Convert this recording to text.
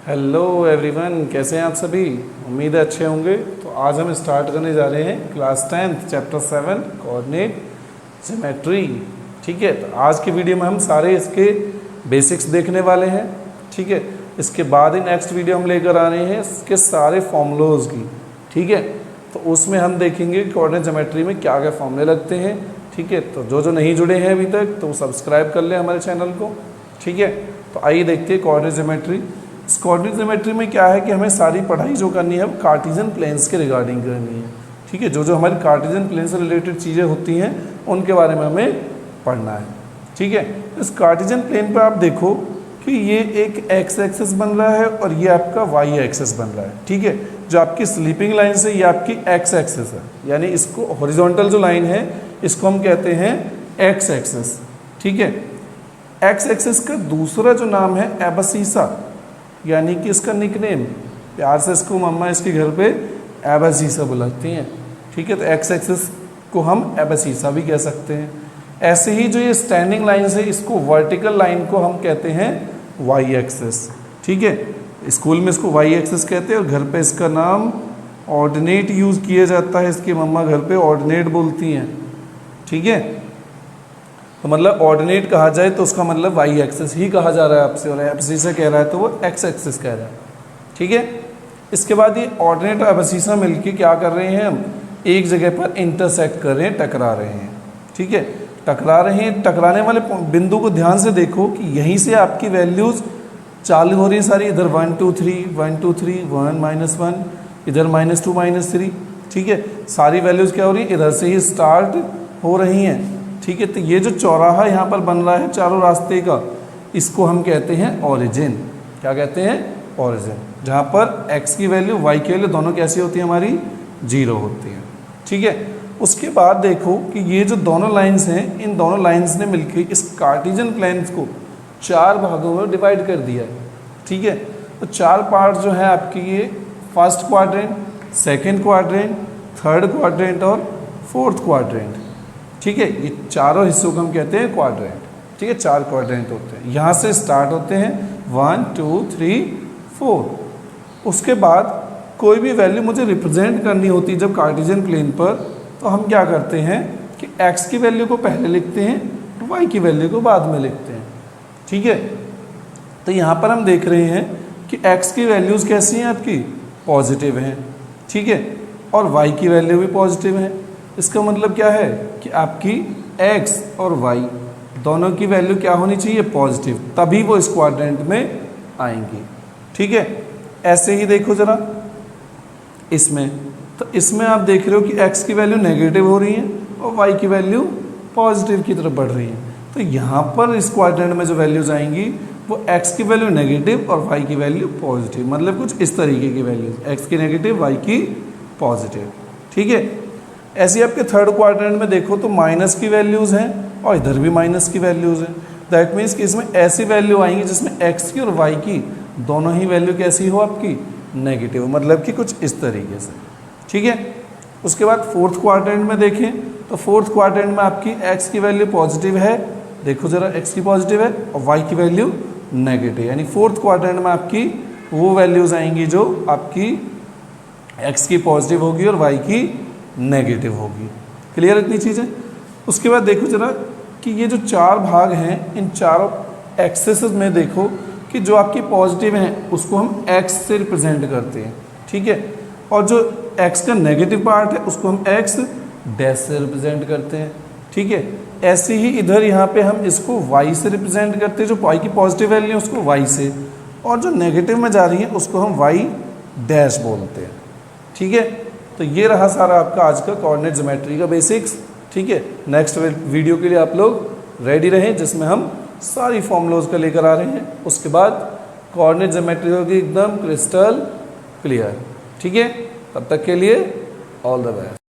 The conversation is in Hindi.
हेलो एवरीवन, कैसे हैं आप सभी। उम्मीद है अच्छे होंगे। तो आज हम स्टार्ट करने जा रहे हैं क्लास 10 चैप्टर 7 कोऑर्डिनेट ज्योमेट्री। ठीक है, तो आज की वीडियो में हम सारे इसके बेसिक्स देखने वाले हैं। ठीक है, इसके बाद ही नेक्स्ट वीडियो हम लेकर आ रहे हैं इसके सारे फॉर्मूलोज की। ठीक है, तो उसमें हम देखेंगे कोऑर्डिनेट ज्योमेट्री में क्या क्या फॉर्मूले लगते हैं। ठीक है, तो जो नहीं जुड़े हैं अभी तक तो सब्सक्राइब कर लें हमारे चैनल को। ठीक है, तो आइए देखते हैं कोऑर्डिनेट ज्योमेट्री। इस कोऑर्डिनेट ज्योमेट्री में क्या है कि हमें सारी पढ़ाई जो करनी है वो कार्टेशियन प्लेन्स के रिगार्डिंग करनी है। ठीक है, जो हमारी कार्टेशियन प्लेन से रिलेटेड चीज़ें होती हैं उनके बारे में हमें पढ़ना है। ठीक है, इस कार्टेशियन प्लेन पर आप देखो कि ये एक एक्स एक्सिस बन रहा है और ये आपका वाई एक्सिस बन रहा है। ठीक है, जो आपकी स्लीपिंग लाइन से ये आपकी एक्स एक्सिस है, यानी इसको हॉरिजॉन्टल जो लाइन है इसको हम कहते हैं एक्स एक्सिस। ठीक है, एक्स एक्सिस का दूसरा जो नाम है एबसीसा, यानी कि इसका निकनेम, प्यार से इसको मम्मा इसके घर पे एबसीसा बुलाती हैं। ठीक है, तो एक्स एक्सिस को हम एबसीसा भी कह सकते हैं। ऐसे ही जो ये स्टैंडिंग लाइन है इसको वर्टिकल लाइन को हम कहते हैं वाई एक्सिस। ठीक है, स्कूल में इसको वाई एक्सिस कहते हैं और घर पे इसका नाम ऑर्डिनेट यूज़ किया जाता है। इसकी मम्मा घर पे ऑर्डिनेट बोलती हैं। ठीक है, तो मतलब ऑर्डिनेट कहा जाए तो उसका मतलब वाई एक्सिस ही कहा जा रहा है आपसे, और एबसीसा कह रहा है तो वो एक्स एक्सिस कह रहा है। ठीक है, इसके बाद ये ऑर्डिनेट और एबसीसा मिलके क्या कर रहे हैं, हम एक जगह पर इंटरसेक्ट कर रहे हैं, टकरा रहे हैं। ठीक है, टकरा रहे हैं, टकराने वाले बिंदु को ध्यान से देखो कि यहीं से आपकी वैल्यूज़ चालू हो रही है सारी। इधर 1 2 3 1 2 3 1 -1, इधर -2 -3। ठीक है, सारी वैल्यूज़ क्या हो रही है, इधर से ही स्टार्ट हो रही हैं। ठीक है, तो ये जो चौराहा यहाँ पर बन रहा है चारों रास्ते का, इसको हम कहते हैं ओरिजिन। क्या कहते हैं, ओरिजिन। जहाँ पर x की वैल्यू y की वैल्यू दोनों कैसी होती है, हमारी 0 होती है। ठीक है, उसके बाद देखो कि ये जो दोनों लाइंस हैं, इन दोनों लाइंस ने मिलकर इस कार्टेशियन प्लेन्स को 4 भागों में डिवाइड कर दिया है। ठीक है, तो 4 पार्ट जो है आपकी ये first quadrant, second quadrant, third quadrant और फोर्थ क्वाड्रेंट। ठीक है, ये चारों हिस्सों को हम कहते हैं क्वाड्रेंट। ठीक है, 4 क्वाड्रेंट होते हैं, यहाँ से स्टार्ट होते हैं 1 2 3 4। उसके बाद कोई भी वैल्यू मुझे रिप्रेजेंट करनी होती है जब कार्टेशियन प्लेन पर, तो हम क्या करते हैं कि x की वैल्यू को पहले लिखते हैं, y की वैल्यू को बाद में लिखते हैं। ठीक है, तो यहाँ पर हम देख रहे हैं कि x की वैल्यूज़ कैसी हैं, आपकी पॉजिटिव हैं। ठीक है, और y की वैल्यू भी पॉजिटिव है। इसका मतलब क्या है कि आपकी x और y दोनों की वैल्यू क्या होनी चाहिए, पॉजिटिव, तभी वो इस क्वाड्रेंट में आएंगी। ठीक है, ऐसे ही देखो ज़रा इसमें, तो इसमें आप देख रहे हो कि x की वैल्यू नेगेटिव हो रही है और y की वैल्यू पॉजिटिव की तरफ बढ़ रही है। तो यहाँ पर इस क्वाड्रेंट में जो वैल्यूज आएंगी वो x की वैल्यू नेगेटिव और y की वैल्यू पॉजिटिव, मतलब कुछ इस तरीके की वैल्यूज, x की नेगेटिव y की पॉजिटिव। ठीक है, ऐसे आपके थर्ड क्वाड्रेंट में देखो तो माइनस की वैल्यूज़ हैं और इधर भी माइनस की वैल्यूज़ हैं। दैट मीन्स कि इसमें ऐसी वैल्यू आएंगी जिसमें x की और y की दोनों ही वैल्यू कैसी हो, आपकी नेगेटिव, मतलब कि कुछ इस तरीके से। ठीक है, उसके बाद फोर्थ क्वाड्रेंट में देखें तो फोर्थ क्वाड्रेंट में आपकी x की वैल्यू पॉजिटिव है, देखो ज़रा x की पॉजिटिव है और y की वैल्यू नेगेटिव, यानी फोर्थ क्वाड्रेंट में आपकी वो वैल्यूज़ आएंगी जो आपकी x की पॉजिटिव होगी और y की नेगेटिव होगी। क्लियर इतनी चीज़ें। उसके बाद देखो जरा कि ये जो 4 भाग हैं, इन चारों एक्सेस में देखो कि जो आपकी पॉजिटिव हैं उसको हम x से रिप्रेजेंट करते हैं। ठीक है, और जो x का नेगेटिव पार्ट है उसको हम x डैश से रिप्रेजेंट करते हैं। ठीक है, ऐसे ही इधर यहाँ पे हम इसको y से रिप्रेजेंट करते हैं, जो y की पॉजिटिव वैल्यू है उसको y से, और जो नेगेटिव में जा रही है उसको हम y डैश बोलते हैं। ठीक है, तो ये रहा सारा आपका आज का कोऑर्डिनेट ज्योमेट्री का बेसिक्स। ठीक है, नेक्स्ट वीडियो के लिए आप लोग रेडी रहें जिसमें हम सारी फॉर्मूलाज का लेकर आ रहे हैं। उसके बाद कोऑर्डिनेट ज्योमेट्री होगी एकदम क्रिस्टल क्लियर। ठीक है, तब तक के लिए ऑल द बेस्ट।